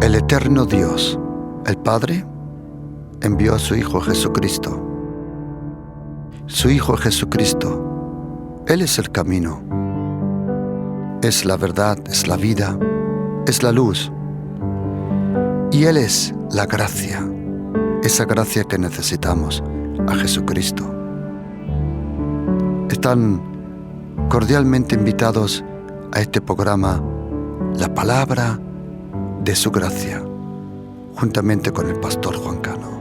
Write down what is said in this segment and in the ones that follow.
El eterno Dios, el Padre, envió a su Hijo Jesucristo. Su Hijo Jesucristo, Él es el camino, es la verdad, es la vida, es la luz. Y Él es la gracia, esa gracia que necesitamos, a Jesucristo. Están cordialmente invitados a este programa, La Palabra de su Gracia, juntamente con el pastor Juan Cano.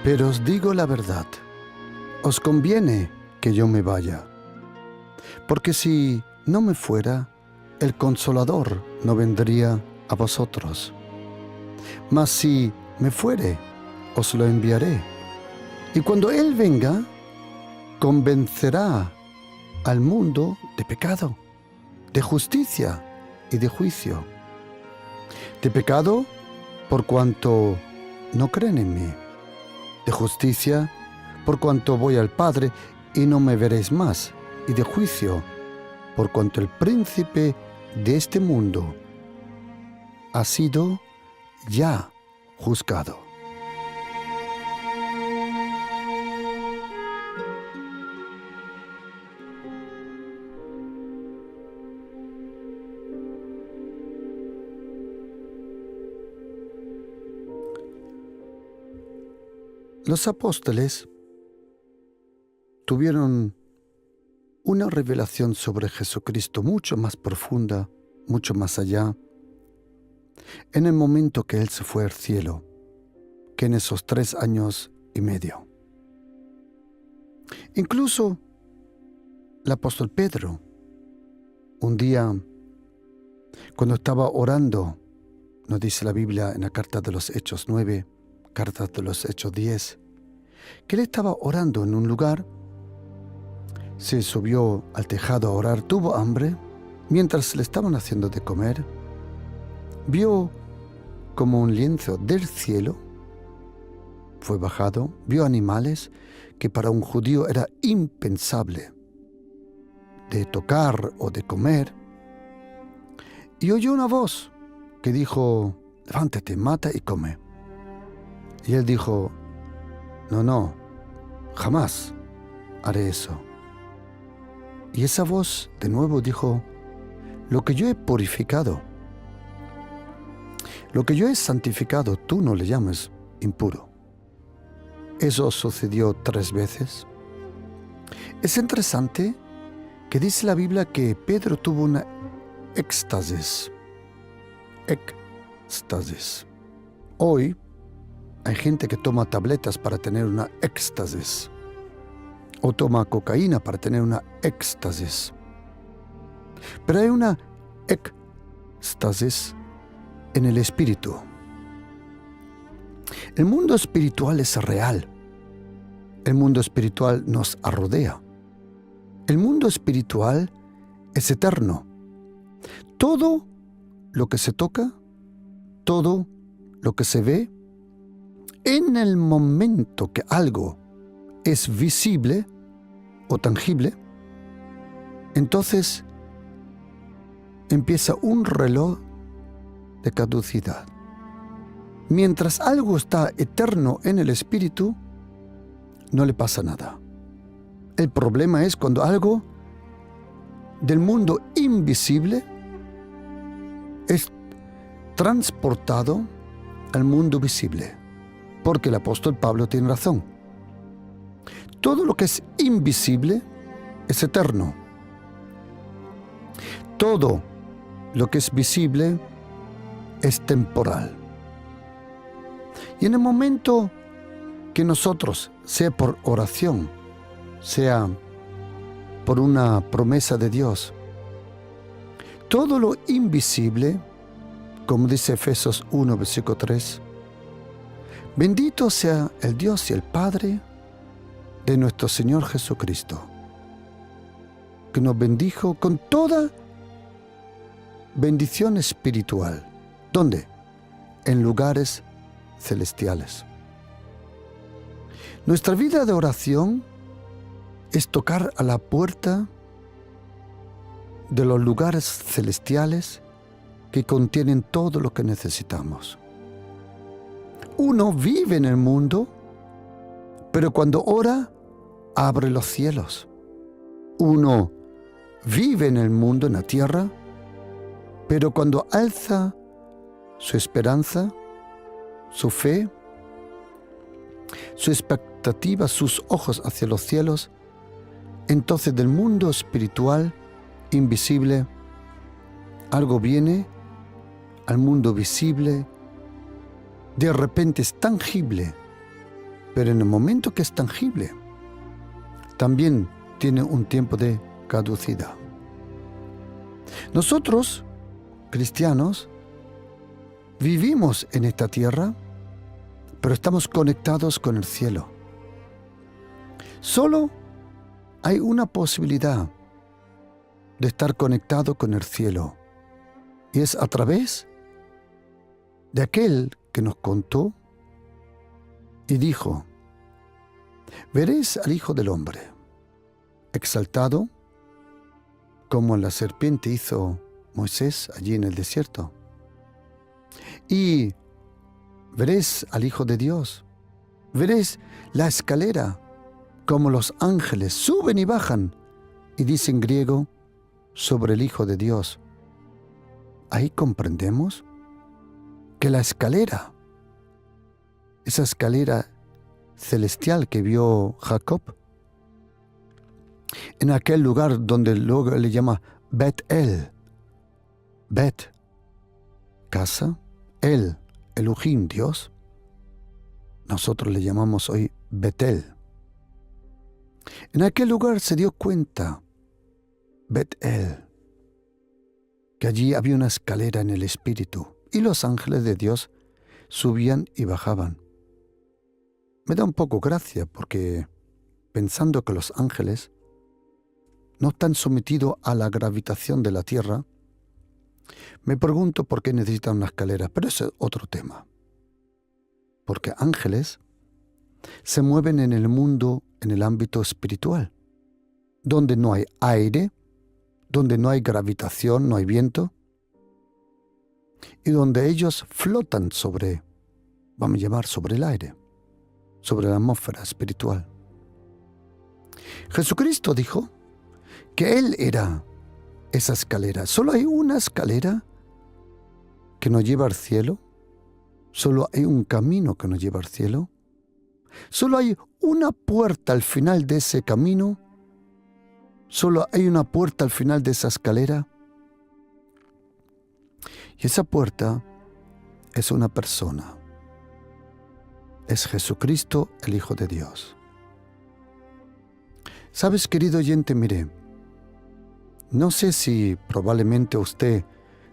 Pero os digo la verdad, os conviene que yo me vaya, porque si no me fuera, el Consolador no vendría a vosotros. Mas si me fuere, os lo enviaré. Y cuando Él venga, convencerá al mundo de pecado, de justicia y de juicio. De pecado, por cuanto no creen en mí. De justicia, por cuanto voy al Padre y no me veréis más. Y de juicio, por cuanto el príncipe de este mundo ha sido ya juzgado. Los apóstoles tuvieron una revelación sobre Jesucristo mucho más profunda, mucho más allá, en el momento que Él se fue al cielo, que en esos 3 años y medio. Incluso el apóstol Pedro, un día, cuando estaba orando, nos dice la Biblia en la carta de los Hechos 9, carta de los Hechos 10, que él estaba orando en un lugar, se subió al tejado a orar, tuvo hambre, mientras le estaban haciendo de comer, vio como un lienzo del cielo, fue bajado, vio animales que para un judío era impensable de tocar o de comer, y oyó una voz que dijo: levántate, mata y come. Y él dijo: no, jamás haré eso. Y esa voz de nuevo dijo: lo que yo he purificado, lo que yo he santificado, tú no le llames impuro. Eso sucedió 3 veces. Es interesante que dice la Biblia que Pedro tuvo una éxtasis. Hoy hay gente que toma tabletas para tener una éxtasis, o toma cocaína para tener una éxtasis. Pero hay una éxtasis en el espíritu. El mundo espiritual es real. El mundo espiritual nos rodea. El mundo espiritual es eterno. Todo lo que se toca, todo lo que se ve, en el momento que algo es visible o tangible, entonces empieza un reloj de caducidad. Mientras algo está eterno en el espíritu, no le pasa nada. El problema es cuando algo del mundo invisible es transportado al mundo visible. Porque el apóstol Pablo tiene razón. Todo lo que es invisible es eterno. Todo lo que es visible es temporal. Y en el momento que nosotros, sea por oración, sea por una promesa de Dios, todo lo invisible, como dice Efesios 1, versículo 3, bendito sea el Dios y el Padre de nuestro Señor Jesucristo, que nos bendijo con toda bendición espiritual. ¿Dónde? En lugares celestiales. Nuestra vida de oración es tocar a la puerta de los lugares celestiales que contienen todo lo que necesitamos. Uno vive en el mundo, pero cuando ora, abre los cielos. Uno vive en el mundo, en la tierra, pero cuando alza su esperanza, su fe, su expectativa, sus ojos hacia los cielos, entonces del mundo espiritual, invisible, algo viene al mundo visible, de repente es tangible, pero en el momento que es tangible, también tiene un tiempo de caducidad. Nosotros, cristianos, vivimos en esta tierra, pero estamos conectados con el cielo. Solo hay una posibilidad de estar conectado con el cielo, y es a través de aquel que nos contó y dijo: veréis al Hijo del Hombre exaltado, como la serpiente hizo Moisés allí en el desierto, y veréis al Hijo de Dios, veréis la escalera, como los ángeles suben y bajan, y dice en griego, sobre el Hijo de Dios. Ahí comprendemos que la escalera, esa escalera celestial que vio Jacob, en aquel lugar donde luego le llama Bet-El, Bet, casa, El, Elohim, Dios, nosotros le llamamos hoy Betel. En aquel lugar se dio cuenta Bet-El, que allí había una escalera en el espíritu y los ángeles de Dios subían y bajaban. Me da un poco gracia porque, pensando que los ángeles no están sometidos a la gravitación de la tierra, me pregunto por qué necesitan una escalera, pero ese es otro tema. Porque ángeles se mueven en el mundo, en el ámbito espiritual, donde no hay aire, donde no hay gravitación, no hay viento, y donde ellos flotan sobre, vamos a llamar, sobre el aire, sobre la atmósfera espiritual. Jesucristo dijo que Él era esa escalera. Solo hay una escalera que nos lleva al cielo, solo hay un camino que nos lleva al cielo, solo hay una puerta al final de ese camino, solo hay una puerta al final de esa escalera, y esa puerta es una persona, es Jesucristo, el Hijo de Dios. ¿Sabes, querido oyente? Mire, no sé si probablemente usted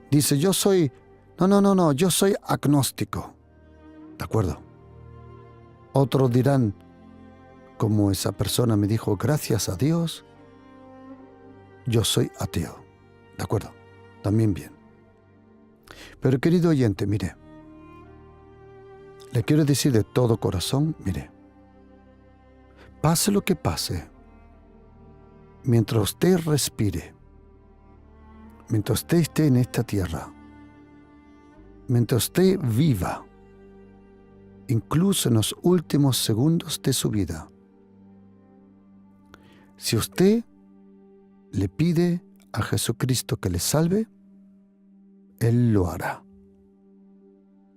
dice, yo soy agnóstico. ¿De acuerdo? Otros dirán, como esa persona me dijo, gracias a Dios, yo soy ateo. ¿De acuerdo? También bien. Pero querido oyente, mire, le quiero decir de todo corazón, mire, pase lo que pase, mientras usted respire, mientras usted esté en esta tierra, mientras usted viva, incluso en los últimos segundos de su vida, si usted le pide a Jesucristo que le salve, Él lo hará.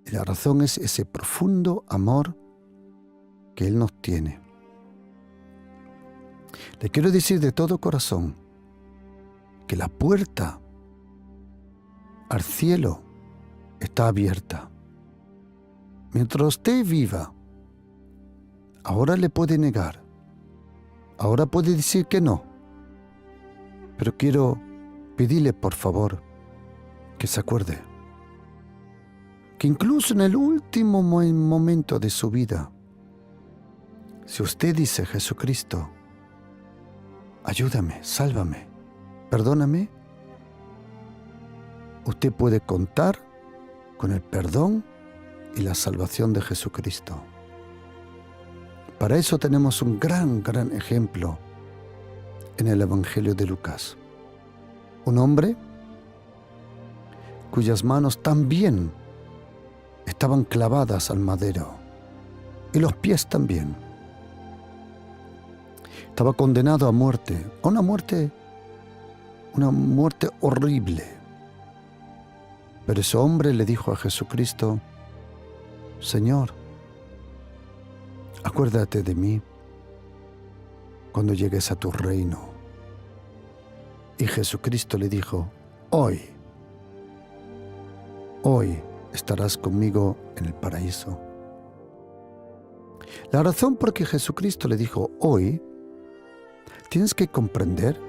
Y la razón es ese profundo amor que Él nos tiene. Le quiero decir de todo corazón que la puerta al cielo está abierta. Mientras usted viva, ahora le puede negar, ahora puede decir que no, pero quiero pedirle por favor que se acuerde que incluso en el último momento de su vida, si usted dice, Jesucristo, ayúdame, sálvame, perdóname, usted puede contar con el perdón y la salvación de Jesucristo. Para eso tenemos un gran ejemplo en el Evangelio de Lucas. Un hombre cuyas manos también estaban clavadas al madero y los pies también. Estaba condenado a muerte, a una muerte horrible. Pero ese hombre le dijo a Jesucristo: Señor, acuérdate de mí cuando llegues a tu reino. Y Jesucristo le dijo: hoy estarás conmigo en el paraíso. La razón por que Jesucristo le dijo hoy, tienes que comprender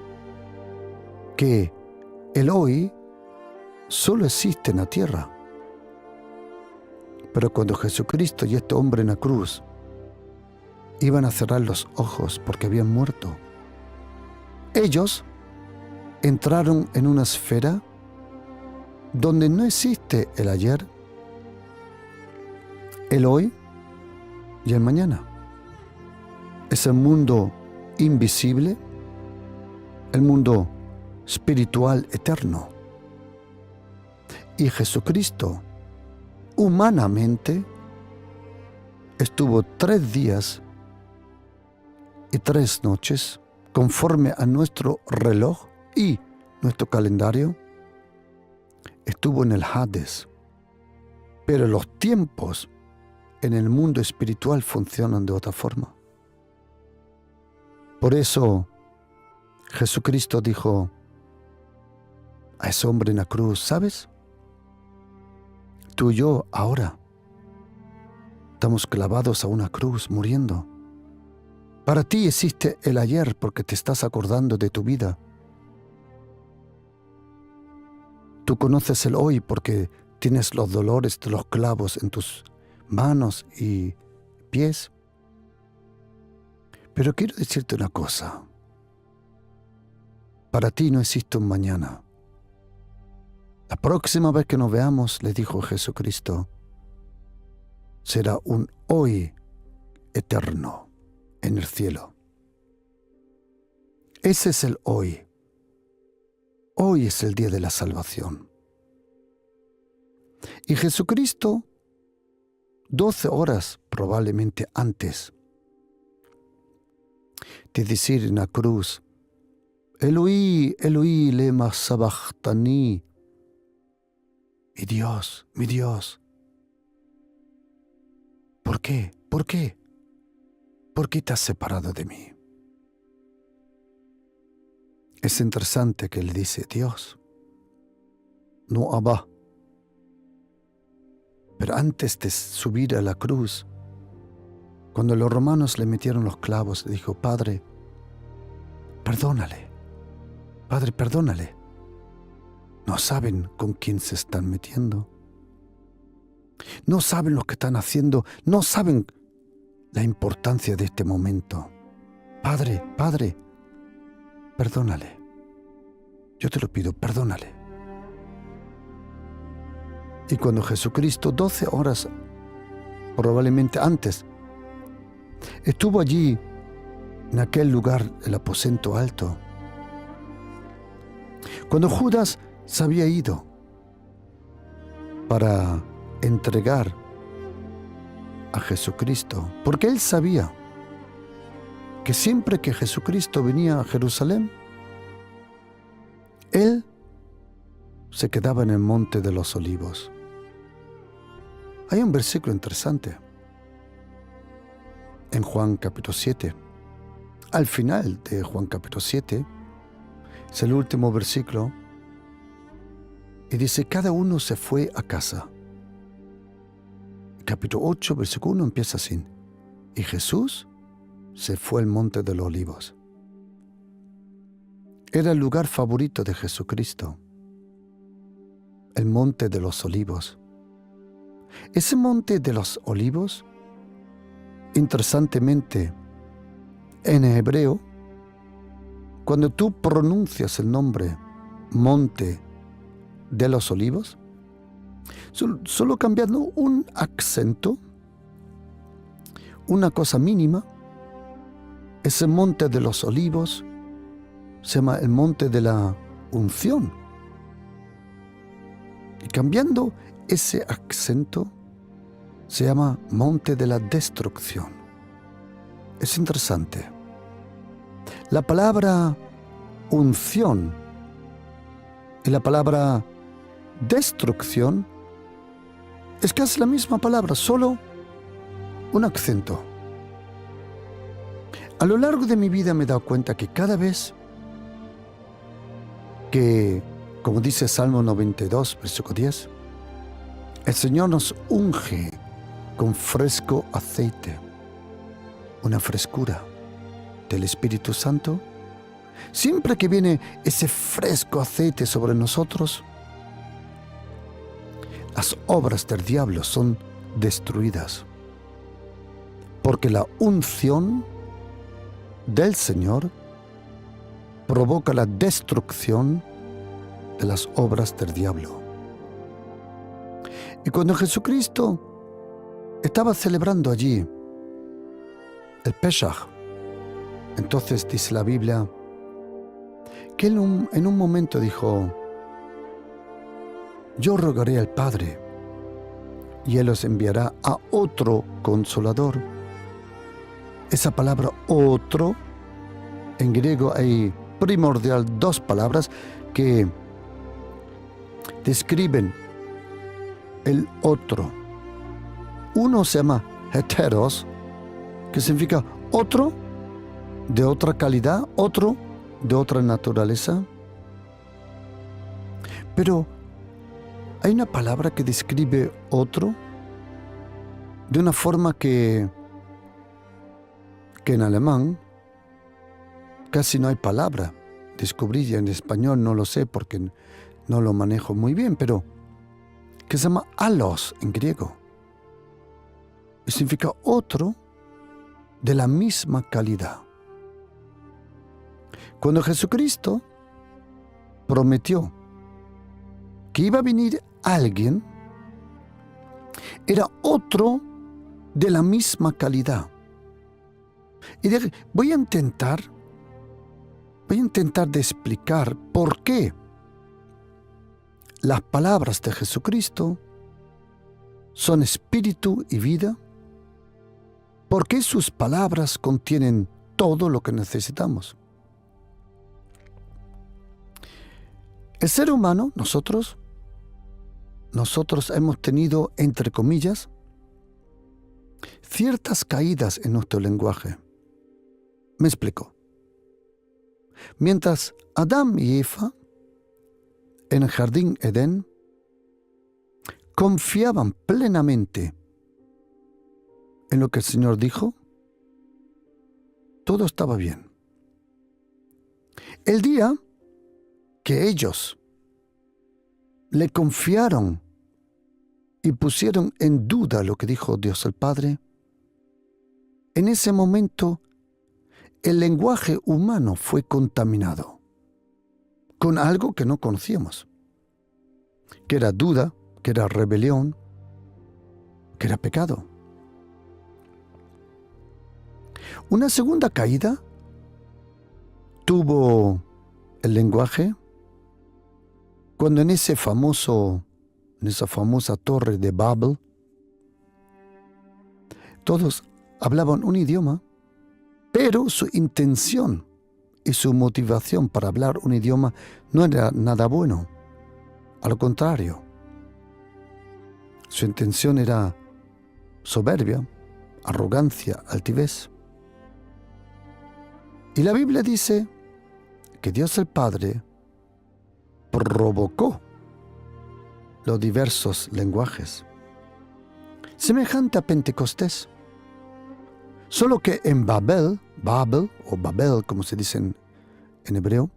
que el hoy solo existe en la tierra. Pero cuando Jesucristo y este hombre en la cruz iban a cerrar los ojos porque habían muerto, ellos entraron en una esfera donde no existe el ayer, el hoy y el mañana. Es el mundo invisible, el mundo espiritual eterno. Y Jesucristo, humanamente, estuvo 3 días y 3 noches, conforme a nuestro reloj y nuestro calendario, estuvo en el Hades. Pero los tiempos en el mundo espiritual funcionan de otra forma. Por eso Jesucristo dijo a ese hombre en la cruz: ¿sabes? Tú y yo ahora estamos clavados a una cruz muriendo. Para ti existe el ayer porque te estás acordando de tu vida. Tú conoces el hoy porque tienes los dolores de los clavos en tus manos y pies. Pero quiero decirte una cosa. Para ti no existe un mañana. La próxima vez que nos veamos, le dijo Jesucristo, será un hoy eterno en el cielo. Ese es el hoy. Hoy es el día de la salvación. Y Jesucristo, 12 horas probablemente antes de decir en la cruz: Eloi, Eloi, lema sabachthani. Mi Dios, ¿por qué? ¿Por qué? ¿Por qué te has separado de mí? Es interesante que él dice Dios, no Abba. Pero antes de subir a la cruz, cuando los romanos le metieron los clavos, le dijo: Padre, perdónale. Padre, perdónale. No saben con quién se están metiendo. No saben lo que están haciendo. No saben la importancia de este momento. Padre, perdónale. Yo te lo pido, perdónale. Y cuando Jesucristo, 12 horas probablemente antes, estuvo allí, en aquel lugar, el aposento alto, cuando Judas se había ido para entregar a Jesucristo, porque él sabía que siempre que Jesucristo venía a Jerusalén, él se quedaba en el monte de los olivos. Hay un versículo interesante en Juan capítulo 7. Al final de Juan capítulo 7, es el último versículo, y dice: cada uno se fue a casa. Capítulo 8, versículo 1 empieza así: y Jesús se fue al monte de los olivos. Era el lugar favorito de Jesucristo, el monte de los olivos. Ese monte de los olivos, interesantemente, en hebreo, cuando tú pronuncias el nombre monte de los olivos, solo cambiando un acento, una cosa mínima, ese monte de los olivos se llama el monte de la unción. Y cambiando ese acento, se llama monte de la destrucción. Es interesante. La palabra unción y la palabra destrucción es casi la misma palabra, solo un acento. A lo largo de mi vida me he dado cuenta que cada vez que, como dice Salmo 92, versículo 10, el Señor nos unge con fresco aceite, una frescura del Espíritu Santo. Siempre que viene ese fresco aceite sobre nosotros, las obras del diablo son destruidas, porque la unción del Señor provoca la destrucción de las obras del diablo. Y cuando Jesucristo estaba celebrando allí el Pesaj, entonces dice la Biblia que él en un momento dijo: yo rogaré al Padre y Él os enviará a otro Consolador. Esa palabra otro, en griego hay primordial dos palabras que describen el otro. Uno se llama heteros, que significa otro de otra calidad, otro de otra naturaleza. Pero hay una palabra que describe otro de una forma que en alemán casi no hay palabra. Descubrí ya en español, no lo sé porque no lo manejo muy bien, pero que se llama alos en griego. Y significa otro de la misma calidad. Cuando Jesucristo prometió que iba a venir alguien, era otro de la misma calidad. Y voy a intentar de explicar por qué las palabras de Jesucristo son espíritu y vida, por qué sus palabras contienen todo lo que necesitamos. El ser humano, nosotros hemos tenido, entre comillas, ciertas caídas en nuestro lenguaje. Me explico. Mientras Adán y Eva en el jardín Edén confiaban plenamente en lo que el Señor dijo, todo estaba bien. El día que ellos le confiaron y pusieron en duda lo que dijo Dios el Padre, en ese momento el lenguaje humano fue contaminado con algo que no conocíamos, que era duda, que era rebelión, que era pecado. Una segunda caída tuvo el lenguaje cuando en esa famosa torre de Babel, todos hablaban un idioma, pero su intención y su motivación para hablar un idioma no era nada bueno. Al contrario, su intención era soberbia, arrogancia, altivez. Y la Biblia dice que Dios el Padre provocó los diversos lenguajes, semejante a Pentecostés. Solo que en Babel o Babel, como se dice en hebreo,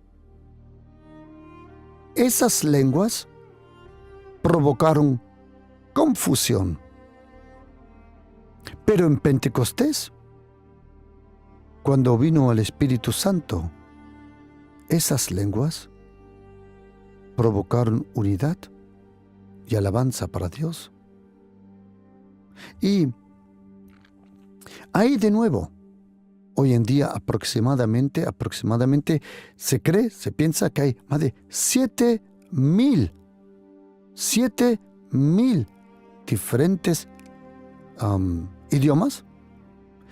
esas lenguas provocaron confusión. Pero en Pentecostés, cuando vino el Espíritu Santo, esas lenguas provocaron unidad y alabanza para Dios. Y ahí de nuevo Hoy en día aproximadamente se cree, se piensa que hay más de 7.000 diferentes idiomas,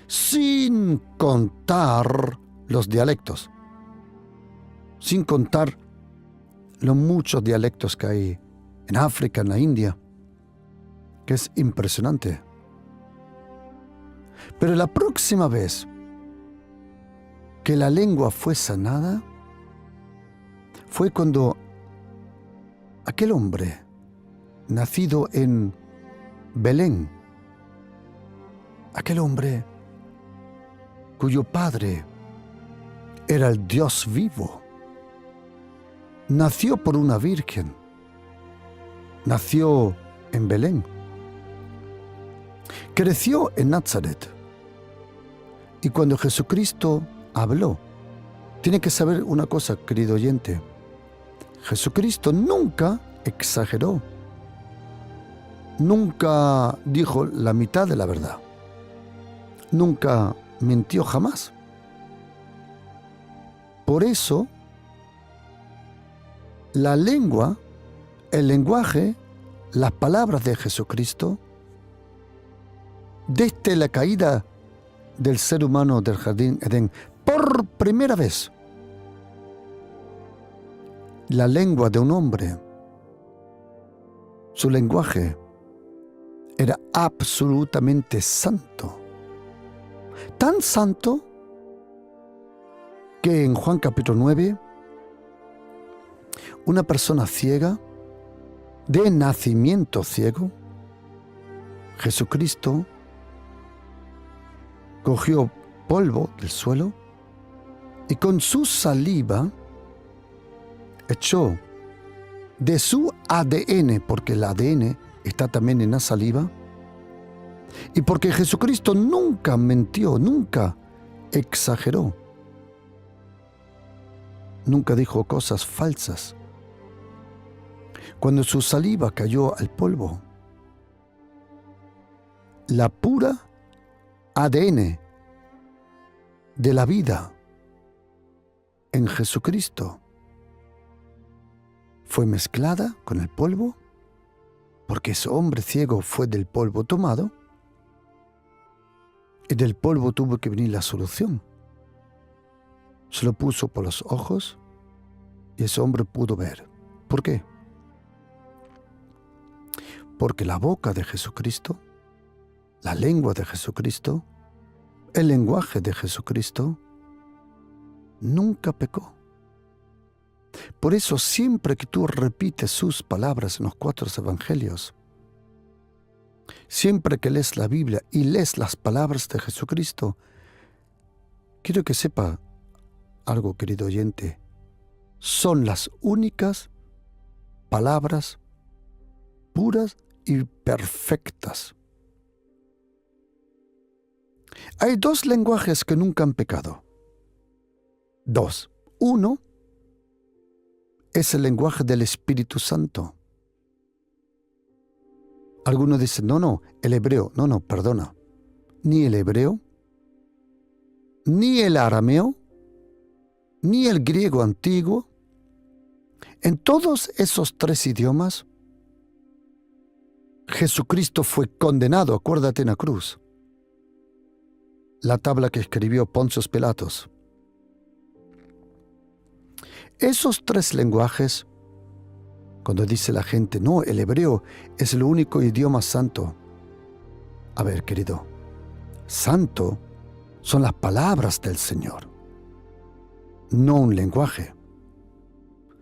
sin contar los dialectos, sin contar los muchos dialectos que hay en África, en la India, que es impresionante. Pero la próxima vez que la lengua fue sanada fue cuando aquel hombre, nacido en Belén, aquel hombre cuyo padre era el Dios vivo, nació por una virgen, nació en Belén, creció en Nazaret, y cuando Jesucristo habló, tiene que saber una cosa, querido oyente, Jesucristo nunca exageró, nunca dijo la mitad de la verdad, nunca mintió jamás. Por eso, la lengua, el lenguaje, las palabras de Jesucristo, desde la caída del ser humano del jardín Edén, por primera vez, la lengua de un hombre, su lenguaje, era absolutamente santo. Tan santo que en Juan capítulo 9, una persona ciega, de nacimiento ciego, Jesucristo cogió polvo del suelo y con su saliva echó de su ADN, porque el ADN está también en la saliva, y porque Jesucristo nunca mintió, nunca exageró, nunca dijo cosas falsas. Cuando su saliva cayó al polvo, la pura ADN de la vida en Jesucristo fue mezclada con el polvo, porque ese hombre ciego fue del polvo tomado, y del polvo tuvo que venir la solución. Se lo puso por los ojos y ese hombre pudo ver. ¿Por qué? Porque la boca de Jesucristo, la lengua de Jesucristo, el lenguaje de Jesucristo, nunca pecó. Por eso siempre que tú repites sus palabras en los 4 evangelios, siempre que lees la Biblia y lees las palabras de Jesucristo, quiero que sepa algo, querido oyente, son las únicas palabras puras y perfectas. Hay 2 lenguajes que nunca han pecado. 2. Uno es el lenguaje del Espíritu Santo. Algunos dicen, no, el hebreo. No, perdona. Ni el hebreo, ni el arameo, ni el griego antiguo. En todos esos 3 idiomas, Jesucristo fue condenado, acuérdate, en la cruz. La tabla que escribió Poncio Pilatos. Esos 3 lenguajes, cuando dice la gente, no, el hebreo es el único idioma santo. A ver, querido, santo son las palabras del Señor, no un lenguaje.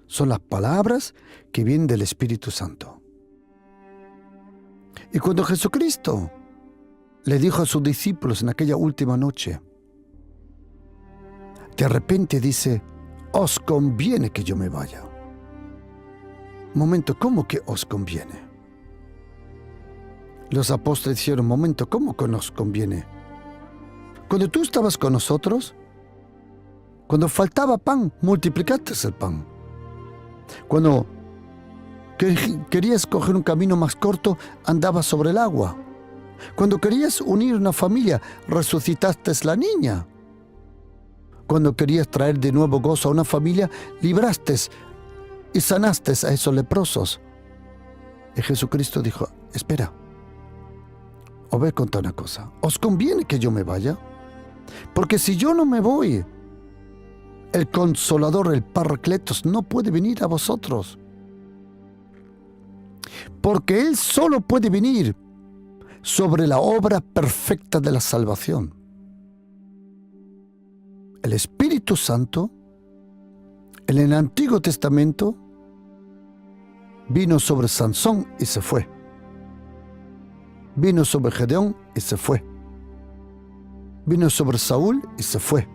Son las palabras que vienen del Espíritu Santo. Y cuando Jesucristo le dijo a sus discípulos en aquella última noche, de repente dice, os conviene que yo me vaya. Un momento, ¿cómo que os conviene? Los apóstoles dijeron, un momento, ¿cómo que nos conviene? Cuando tú estabas con nosotros, cuando faltaba pan, multiplicaste el pan. Cuando querías coger un camino más corto, andabas sobre el agua. Cuando querías unir una familia, resucitaste la niña. Cuando querías traer de nuevo gozo a una familia, libraste y sanaste a esos leprosos. Y Jesucristo dijo, espera, os voy a contar una cosa. ¿Os conviene que yo me vaya? Porque si yo no me voy, el Consolador, el Paracletos, no puede venir a vosotros. Porque Él solo puede venir sobre la obra perfecta de la salvación. El Espíritu Santo, en el Antiguo Testamento, vino sobre Sansón y se fue. Vino sobre Gedeón y se fue. Vino sobre Saúl y se fue.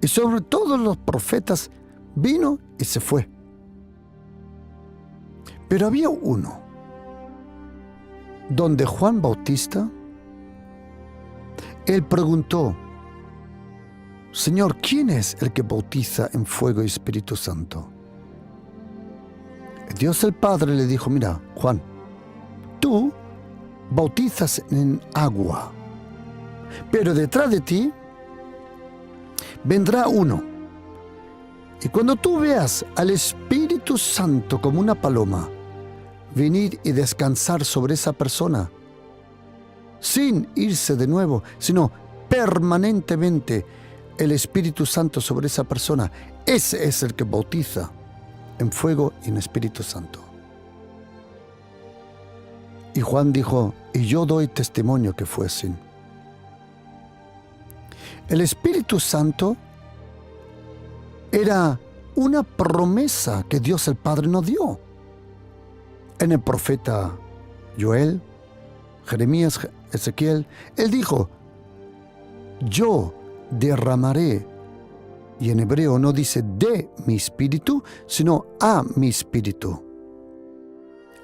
Y sobre todos los profetas vino y se fue. Pero había uno, donde Juan Bautista, él preguntó, Señor, ¿quién es el que bautiza en fuego y Espíritu Santo? Dios el Padre le dijo, mira, Juan, tú bautizas en agua, pero detrás de ti vendrá uno. Y cuando tú veas al Espíritu Santo como una paloma venir y descansar sobre esa persona, sin irse de nuevo, sino permanentemente el Espíritu Santo sobre esa persona, ese es el que bautiza en fuego y en Espíritu Santo. Y Juan dijo, y yo doy testimonio que fue así. El Espíritu Santo era una promesa que Dios el Padre nos dio. En el profeta Joel, Jeremías, Ezequiel, él dijo, yo derramaré, y en hebreo no dice de mi espíritu, sino a mi espíritu.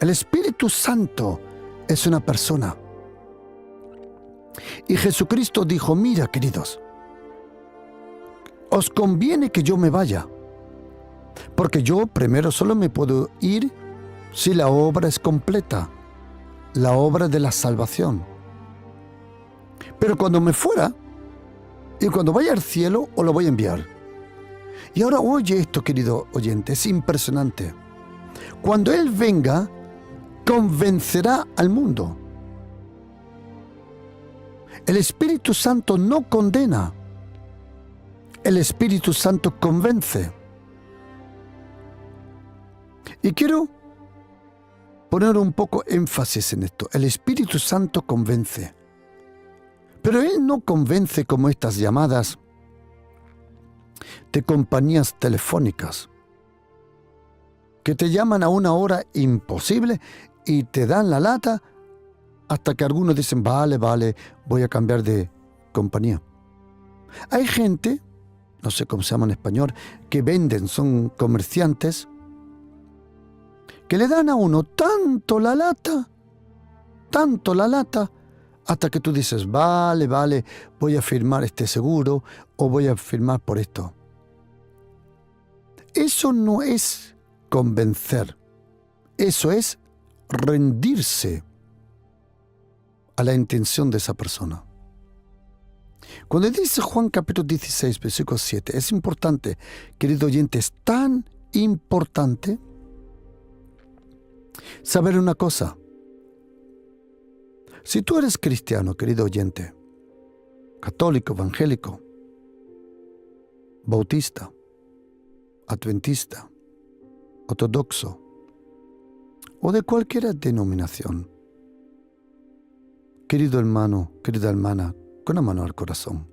El Espíritu Santo es una persona. Y Jesucristo dijo, mira, queridos, os conviene que yo me vaya, porque yo primero solo me puedo ir si la obra es completa, la obra de la salvación. Pero cuando me fuera, y cuando vaya al cielo, os lo voy a enviar. Y ahora oye esto, querido oyente, es impresionante. Cuando Él venga, convencerá al mundo. El Espíritu Santo no condena. El Espíritu Santo convence. Y quiero poner un poco énfasis en esto. El Espíritu Santo convence. Pero Él no convence como estas llamadas de compañías telefónicas que te llaman a una hora imposible y te dan la lata hasta que algunos dicen, vale, voy a cambiar de compañía. Hay gente, no sé cómo se llama en español, que venden, son comerciantes, que le dan a uno tanto la lata, hasta que tú dices, vale, voy a firmar este seguro o voy a firmar por esto. Eso no es convencer, eso es rendirse a la intención de esa persona. Cuando dice Juan capítulo 16, versículo 7, es importante, querido oyente, es tan importante saber una cosa. Si tú eres cristiano, querido oyente, católico, evangélico, bautista, adventista, ortodoxo o de cualquier denominación, querido hermano, querida hermana, con la mano al corazón,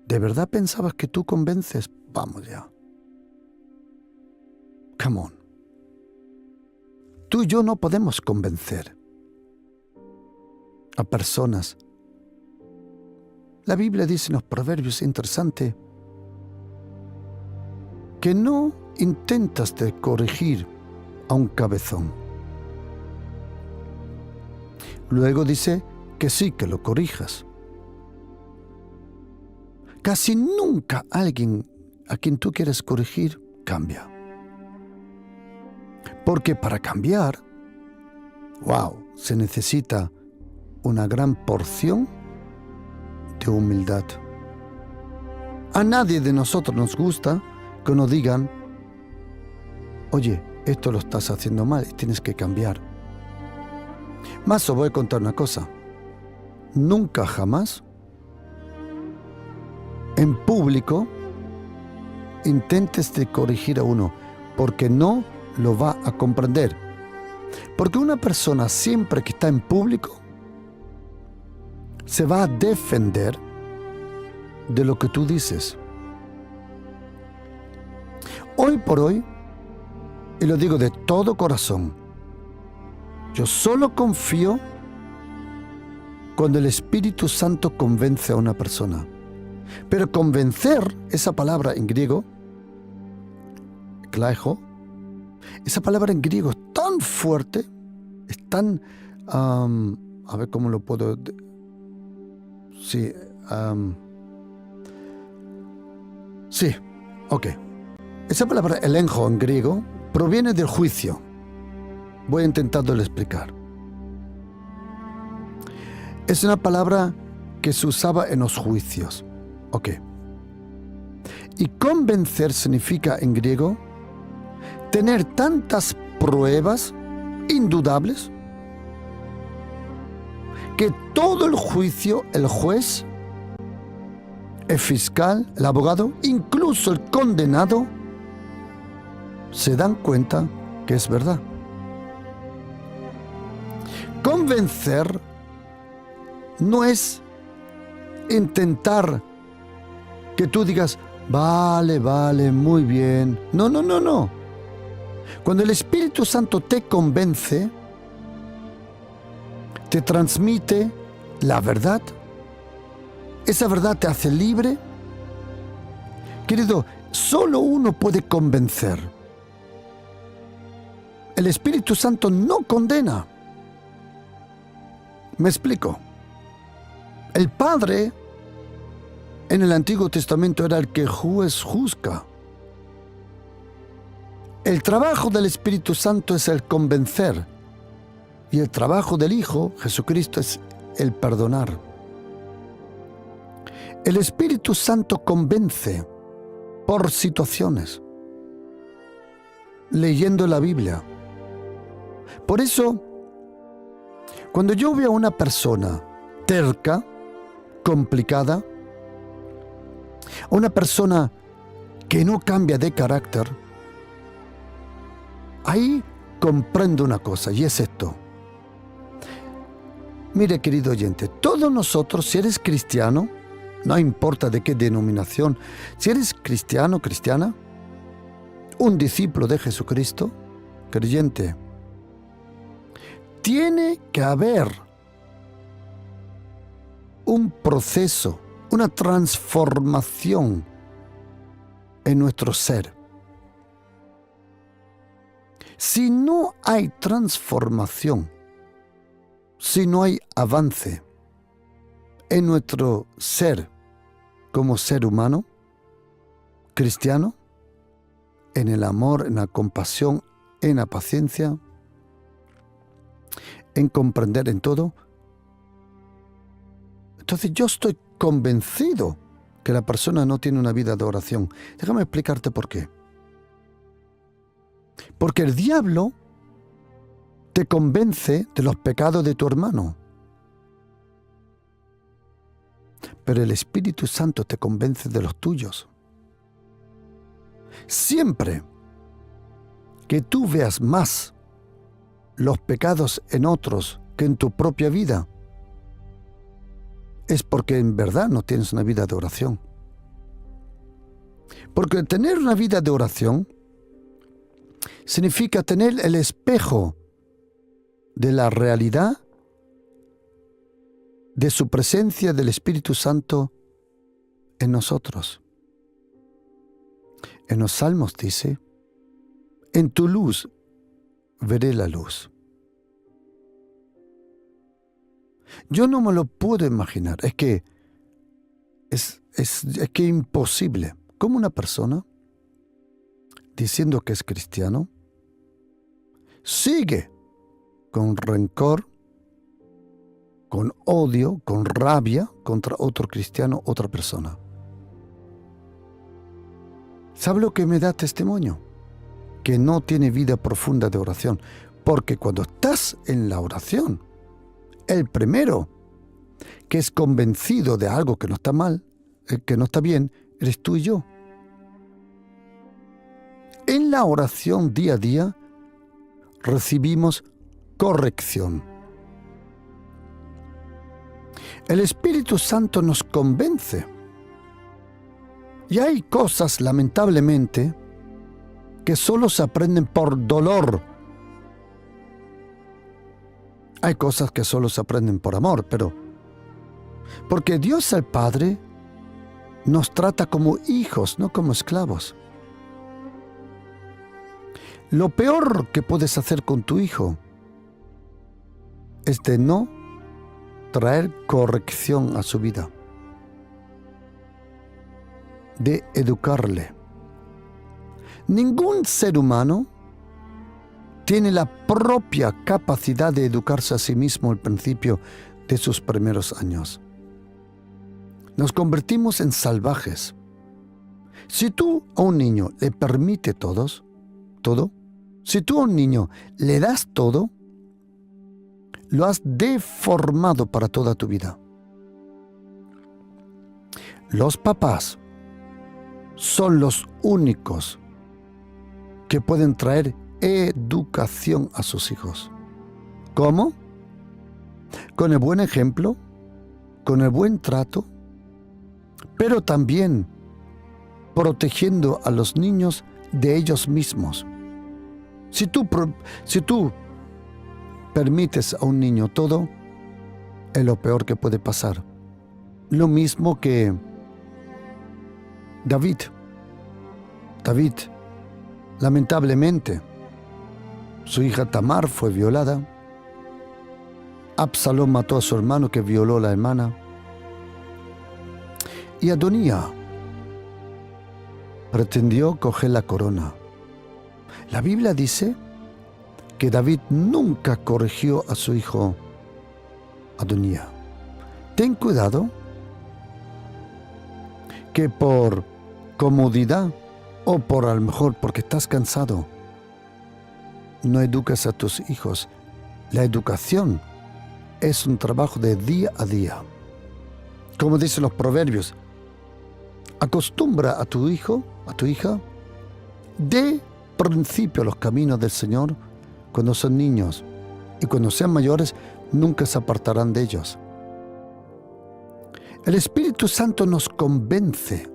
¿de verdad pensabas que tú convences? Vamos ya. Come on. Tú y yo no podemos convencer a personas. La Biblia dice en los proverbios, interesante, que no intentas de corregir a un cabezón. Luego dice que sí, que lo corrijas. Casi nunca alguien a quien tú quieres corregir cambia. Porque para cambiar, se necesita una gran porción de humildad. A nadie de nosotros nos gusta que nos digan, oye, esto lo estás haciendo mal y tienes que cambiar. Más os voy a contar una cosa. Nunca jamás en público intentes de corregir a uno, porque no lo va a comprender. Porque una persona siempre que está en público se va a defender de lo que tú dices. Hoy por hoy, y lo digo de todo corazón, yo solo confío cuando el Espíritu Santo convence a una persona. Pero convencer, esa palabra en griego, klaijo, esa palabra en griego es tan fuerte, es tan, a ver cómo lo puedo, sí, ok. Esa palabra elenjo en griego proviene del juicio. Voy a intentarlo explicar. Es una palabra que se usaba en los juicios. Ok. Y convencer significa en griego tener tantas pruebas indudables que todo el juicio, el juez, el fiscal, el abogado, incluso el condenado, se dan cuenta que es verdad. Convencer no es intentar que tú digas, vale, muy bien. No. Cuando el Espíritu Santo te convence, te transmite la verdad, esa verdad te hace libre. Querido, solo uno puede convencer. El Espíritu Santo no condena. Me explico. El Padre en el Antiguo Testamento era el que juzga. El trabajo del Espíritu Santo es el convencer. Y el trabajo del Hijo, Jesucristo, es el perdonar. El Espíritu Santo convence por situaciones, leyendo la Biblia. Por eso, cuando yo veo a una persona terca, complicada, una persona que no cambia de carácter, ahí comprendo una cosa, y es esto. Mire, querido oyente, todos nosotros, si eres cristiano, no importa de qué denominación, si eres cristiano, cristiana, un discípulo de Jesucristo, creyente, tiene que haber un proceso, una transformación en nuestro ser. Si no hay transformación, si no hay avance en nuestro ser como ser humano, cristiano, en el amor, en la compasión, en la paciencia, en comprender en todo, entonces yo estoy convencido que la persona no tiene una vida de oración. Déjame explicarte por qué. Porque el diablo te convence de los pecados de tu hermano. Pero el Espíritu Santo te convence de los tuyos. Siempre que tú veas más los pecados en otros que en tu propia vida, es porque en verdad no tienes una vida de oración. Porque tener una vida de oración significa tener el espejo de la realidad de su presencia del Espíritu Santo en nosotros. En los Salmos dice, en tu luz veré la luz. Yo no me lo puedo imaginar, es que es imposible. ¿Cómo una persona, diciendo que es cristiano, sigue con rencor, con odio, con rabia contra otro cristiano, otra persona? ¿Sabe lo que me da testimonio? Que no tiene vida profunda de oración. Porque cuando estás en la oración, el primero que es convencido de algo que no está mal, que no está bien, eres tú y yo. En la oración día a día recibimos corrección. El Espíritu Santo nos convence. Y hay cosas, lamentablemente, que solo se aprenden por dolor. Hay cosas que solo se aprenden por amor, pero porque Dios el Padre nos trata como hijos, no como esclavos. Lo peor que puedes hacer con tu hijo es de no traer corrección a su vida, de educarle. Ningún ser humano tiene la propia capacidad de educarse a sí mismo al principio de sus primeros años. Nos convertimos en salvajes. Si tú a un niño le permites todo, si tú a un niño le das todo, lo has deformado para toda tu vida. Los papás son los únicos que pueden traer educación a sus hijos. ¿Cómo? Con el buen ejemplo, con el buen trato, pero también protegiendo a los niños de ellos mismos. Si tú permites a un niño todo, es lo peor que puede pasar. Lo mismo que David, lamentablemente, su hija Tamar fue violada. Absalón mató a su hermano que violó a la hermana. Y Adonía pretendió coger la corona. La Biblia dice que David nunca corrigió a su hijo Adonía. Ten cuidado que por comodidad o por a lo mejor porque estás cansado, no educas a tus hijos. La educación es un trabajo de día a día. Como dicen los proverbios, acostumbra a tu hijo, a tu hija, de principio a los caminos del Señor cuando son niños, y cuando sean mayores nunca se apartarán de ellos. El Espíritu Santo nos convence.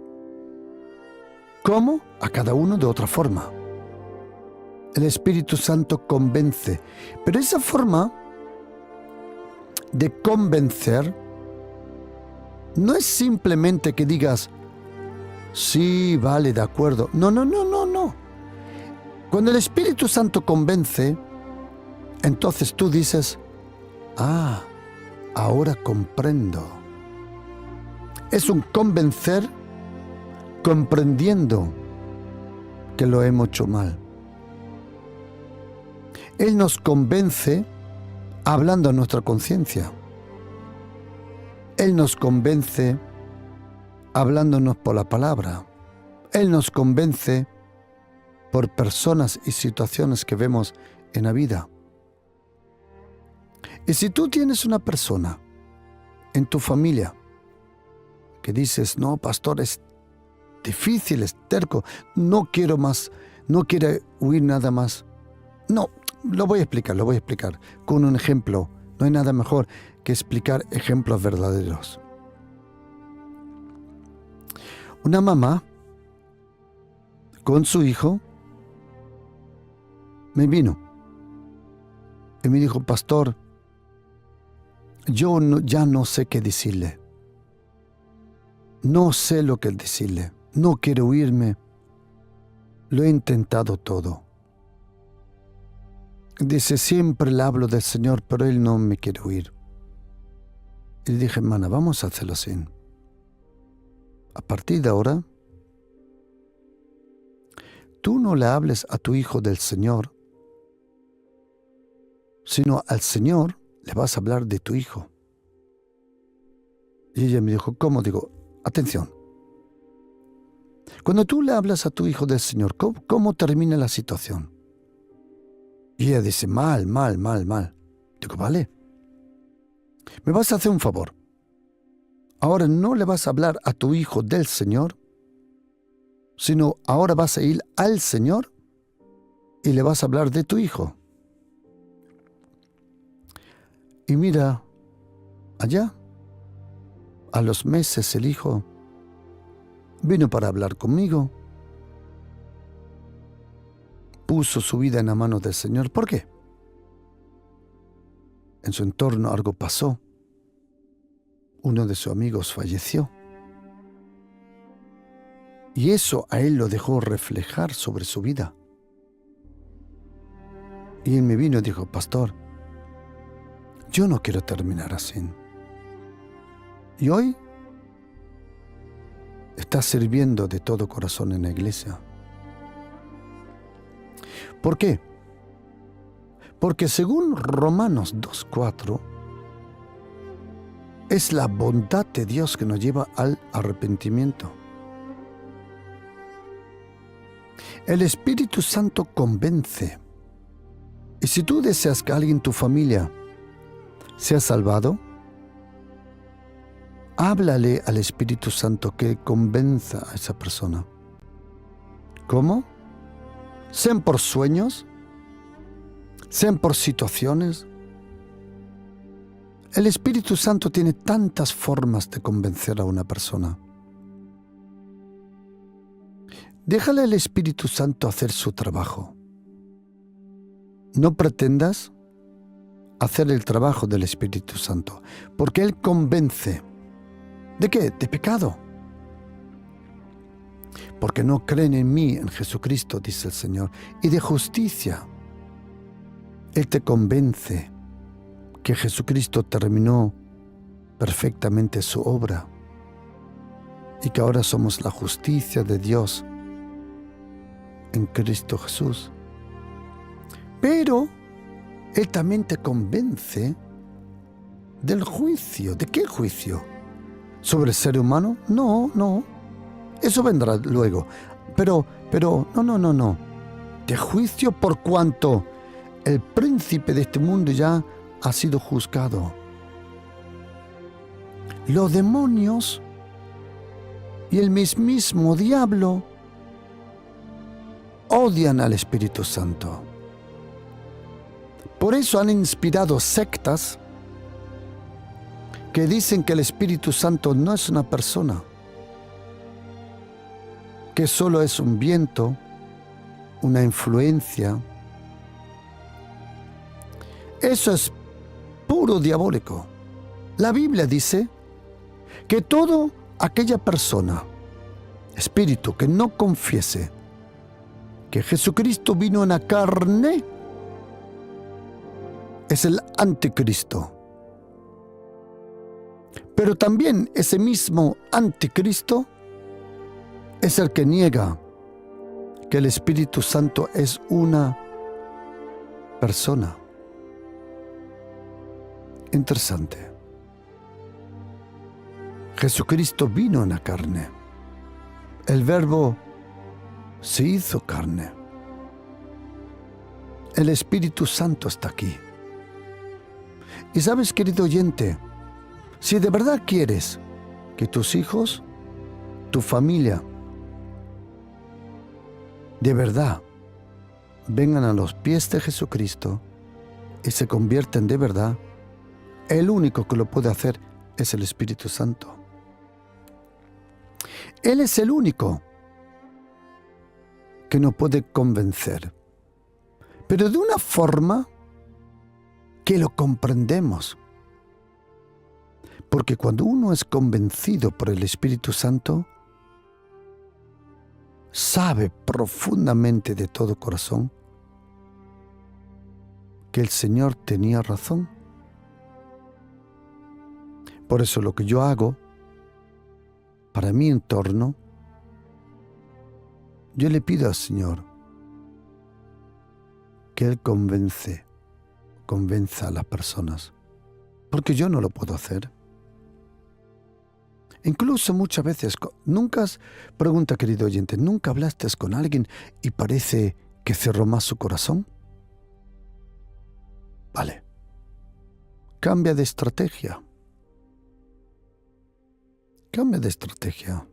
¿Cómo? A cada uno de otra forma. El Espíritu Santo convence, pero esa forma de convencer no es simplemente que digas, sí, vale, de acuerdo. No. Cuando el Espíritu Santo convence, entonces tú dices, ahora comprendo. Es un convencer comprendiendo que lo hemos hecho mal. Él nos convence hablando a nuestra conciencia. Él nos convence hablándonos por la palabra. Él nos convence por personas y situaciones que vemos en la vida. Y si tú tienes una persona en tu familia que dices, no, pastor, es difícil, es terco, no quiero más, no quiere huir nada más. No, lo voy a explicar con un ejemplo. No hay nada mejor que explicar ejemplos verdaderos. Una mamá con su hijo me vino y me dijo, pastor, yo ya no sé qué decirle. No sé lo que decirle. No quiero huirme. Lo he intentado todo. Dice, siempre le hablo del Señor, pero Él no me quiere oír. Y le dije, hermana, vamos a hacerlo así. A partir de ahora, tú no le hables a tu hijo del Señor, sino al Señor le vas a hablar de tu hijo. Y ella me dijo, ¿cómo? Digo, atención. Cuando tú le hablas a tu hijo del Señor, ¿cómo termina la situación? Y ella dice, mal. Digo, vale, me vas a hacer un favor. Ahora no le vas a hablar a tu hijo del Señor, sino ahora vas a ir al Señor y le vas a hablar de tu hijo. Y mira, allá, a los meses el hijo vino para hablar conmigo, puso su vida en la mano del Señor. ¿Por qué? En su entorno algo pasó. Uno de sus amigos falleció. Y eso a él lo dejó reflejar sobre su vida. Y él me vino y dijo, pastor, yo no quiero terminar así. Y hoy está sirviendo de todo corazón en la iglesia. ¿Por qué? Porque según Romanos 2:4, es la bondad de Dios que nos lleva al arrepentimiento. El Espíritu Santo convence. Y si tú deseas que alguien en tu familia sea salvado, háblale al Espíritu Santo que convenza a esa persona. ¿Cómo? Sean por sueños, sean por situaciones. El Espíritu Santo tiene tantas formas de convencer a una persona. Déjale al Espíritu Santo hacer su trabajo. No pretendas hacer el trabajo del Espíritu Santo, porque Él convence. ¿De qué? De pecado. Porque no creen en mí, en Jesucristo, dice el Señor, y de justicia. Él te convence que Jesucristo terminó perfectamente su obra y que ahora somos la justicia de Dios en Cristo Jesús. Pero Él también te convence del juicio. ¿De qué juicio? ¿Sobre el ser humano? No. Eso vendrá luego. Pero, no. De juicio por cuanto el príncipe de este mundo ya ha sido juzgado. Los demonios y el mismísimo diablo odian al Espíritu Santo. Por eso han inspirado sectas que dicen que el Espíritu Santo no es una persona, que solo es un viento, una influencia. Eso es puro diabólico. La Biblia dice que toda aquella persona, espíritu, que no confiese que Jesucristo vino en la carne, es el anticristo. Pero también ese mismo anticristo es el que niega que el Espíritu Santo es una persona. Interesante. Jesucristo vino en la carne. El Verbo se hizo carne. El Espíritu Santo está aquí. Y sabes, querido oyente, si de verdad quieres que tus hijos, tu familia, de verdad vengan a los pies de Jesucristo y se convierten de verdad, el único que lo puede hacer es el Espíritu Santo. Él es el único que nos puede convencer, pero de una forma que lo comprendemos. Porque cuando uno es convencido por el Espíritu Santo, sabe profundamente de todo corazón que el Señor tenía razón. Por eso lo que yo hago para mi entorno, yo le pido al Señor que Él convenza a las personas, porque yo no lo puedo hacer. Incluso muchas veces, pregunta querido oyente, ¿nunca hablaste con alguien y parece que cerró más su corazón? Vale. Cambia de estrategia. Cambia de estrategia.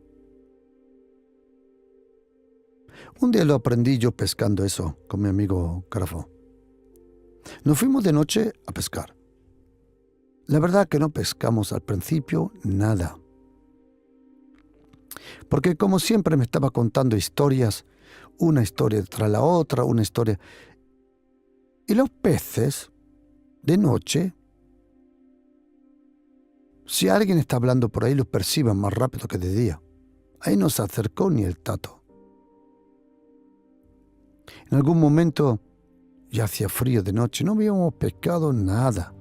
Un día lo aprendí yo pescando eso con mi amigo Grafo. Nos fuimos de noche a pescar. La verdad que no pescamos al principio nada. Porque como siempre me estaba contando historias, una historia tras la otra, una historia. Y los peces, de noche, si alguien está hablando por ahí, los perciben más rápido que de día. Ahí no se acercó ni el tato. En algún momento ya hacía frío de noche, no habíamos pescado nada.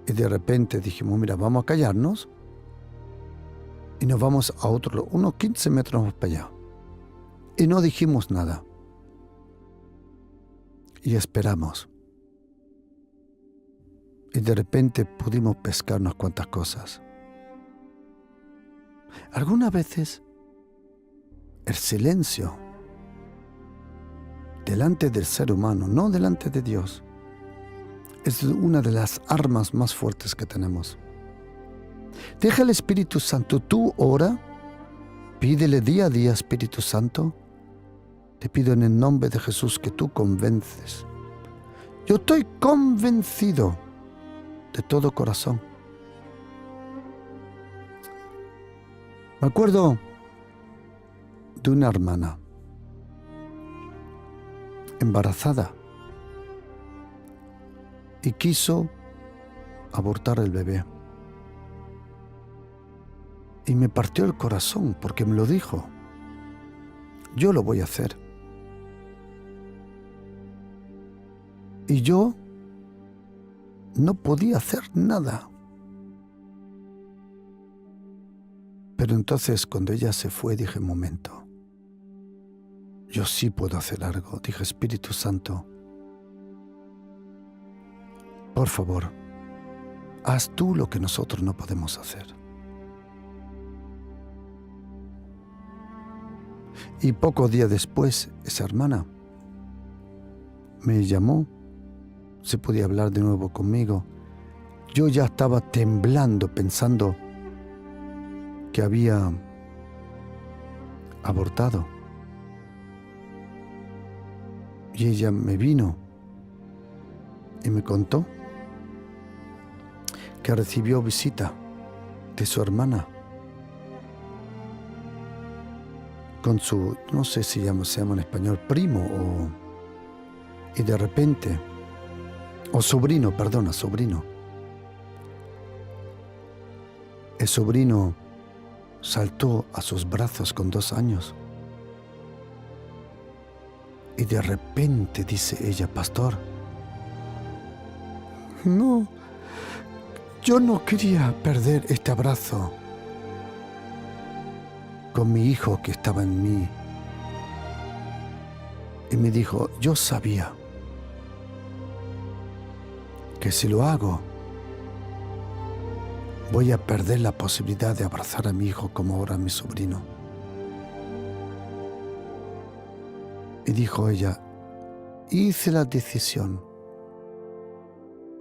Y de repente dijimos, mira, vamos a callarnos y nos vamos a unos 15 metros más para allá. Y no dijimos nada. Y esperamos. Y de repente pudimos pescar unas cuantas cosas. Algunas veces el silencio delante del ser humano, no delante de Dios, es una de las armas más fuertes que tenemos. Deja al Espíritu Santo, tú ora, pídele día a día, Espíritu Santo, te pido en el nombre de Jesús que tú convences. Yo estoy convencido de todo corazón. Me acuerdo de una hermana embarazada y quiso abortar el bebé. Y me partió el corazón porque me lo dijo. Yo lo voy a hacer. Y yo no podía hacer nada. Pero entonces cuando ella se fue dije, momento, yo sí puedo hacer algo. Dije, Espíritu Santo, por favor, haz tú lo que nosotros no podemos hacer. Y pocos días después, esa hermana me llamó, se podía hablar de nuevo conmigo. Yo ya estaba temblando pensando que había abortado. Y ella me vino y me contó que recibió visita de su hermana con su, no sé si se llama en español, primo y de repente, sobrino. El sobrino saltó a sus brazos con 2 años. Y de repente dice ella, pastor, no, yo no quería perder este abrazo con mi hijo que estaba en mí. Y me dijo, yo sabía que si lo hago, voy a perder la posibilidad de abrazar a mi hijo como ahora a mi sobrino. Y dijo ella, hice la decisión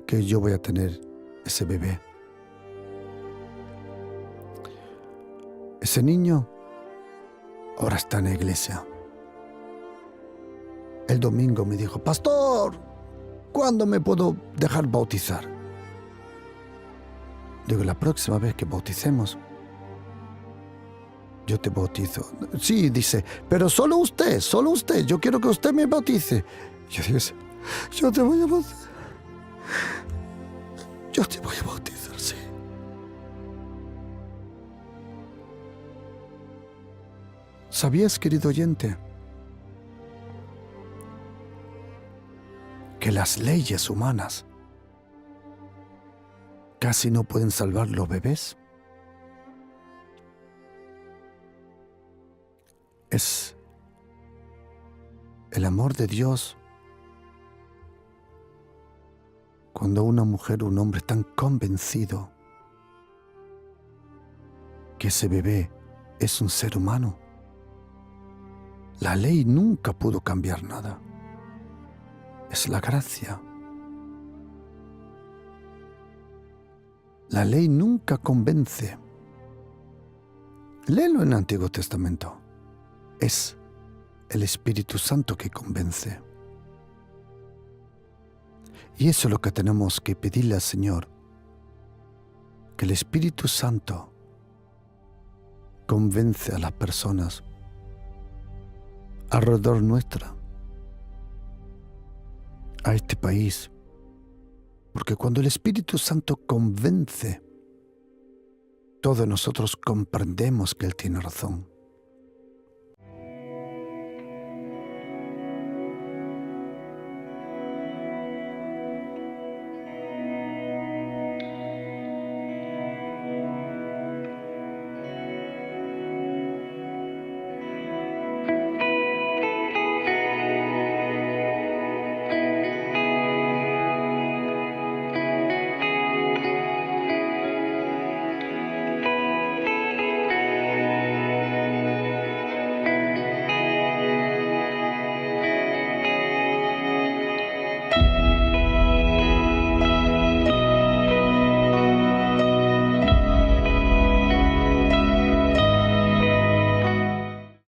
que yo voy a tener ese bebé. Ese niño ahora está en la iglesia. El domingo me dijo, pastor, ¿cuándo me puedo dejar bautizar? Digo, la próxima vez que bauticemos, yo te bautizo. Sí, dice, pero solo usted, yo quiero que usted me bautice. Yo digo, yo te voy a bautizar. Yo te voy a bautizar, sí. ¿Sabías, querido oyente, que las leyes humanas casi no pueden salvar los bebés? Es el amor de Dios cuando una mujer o un hombre están convencidos que ese bebé es un ser humano. La ley nunca pudo cambiar nada. Es la gracia. La ley nunca convence. Léelo en el Antiguo Testamento. Es el Espíritu Santo que convence. Y eso es lo que tenemos que pedirle al Señor, que el Espíritu Santo convence a las personas alrededor nuestra, a este país, porque cuando el Espíritu Santo convence, todos nosotros comprendemos que Él tiene razón.